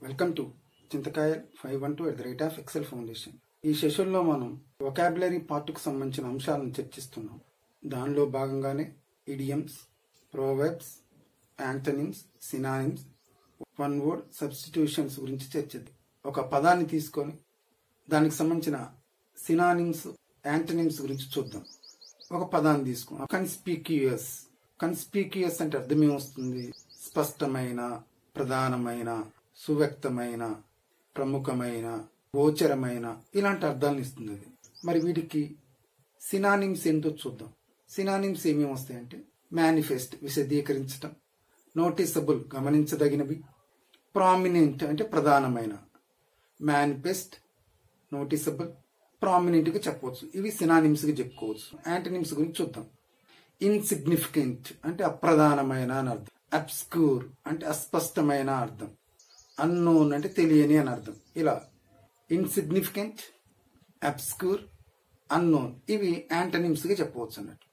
Welcome to చింతకాయల్ 512@excel foundation. ఈ సెషన్లో మనం వొకాబులరీ పార్ట్కు సంబంధించిన అంశాలను చర్చిస్తున్నాం. దానిలో భాగంగానే idioms, Proverbs, antonyms, synonyms, one word substitutions గురించి చర్చిద్దాం. ఒక పదాన్ని తీసుకొని దానికి సంబంధించిన సినానిమ్స్, యాంటోనిమ్స్ గురించి చూద్దాం. ఒక పదాన్ని తీసుకున్నాం, కన్స్పీక్యూయస్. కన్స్పీక్యూయస్ అంటే అర్థం ఏమొస్తుంది? స్పష్టమైన, ప్రధానమైన, సువ్యక్తమైన, ప్రముఖమైన, గోచరమైన, ఇలాంటి అర్థాలను ఇస్తుంది అది. మరి వీటికి సినానిమ్స్ ఏంటో చూద్దాం. సినానిమ్స్ ఏమేమి వస్తాయంటే మేనిఫెస్ట్ విశదీకరించటం, నోటీసబుల్ గమనించదగినవి, ప్రామినెంట్ అంటే ప్రధానమైన. మేనిఫెస్ట్, నోటీసబుల్, ప్రామినెంట్గా చెప్పవచ్చు. ఇవి సినానిమ్స్గా చెప్పుకోవచ్చు. యాంటోనిమ్స్ గురించి చూద్దాం. ఇన్సిగ్నిఫికెంట్ అంటే అప్రధానమైన అని అర్థం. అబ్స్క్యూర్ అంటే అస్పష్టమైన అర్థం. అన్నోన్ అంటే తెలియని అని అర్థం. ఇలా ఇన్సిగ్నిఫికెంట్, అబ్స్క్యూర్, అన్నోన్ ఇవి యాంటోనిమ్స్గా చెప్పవచ్చు అన్నట్టు.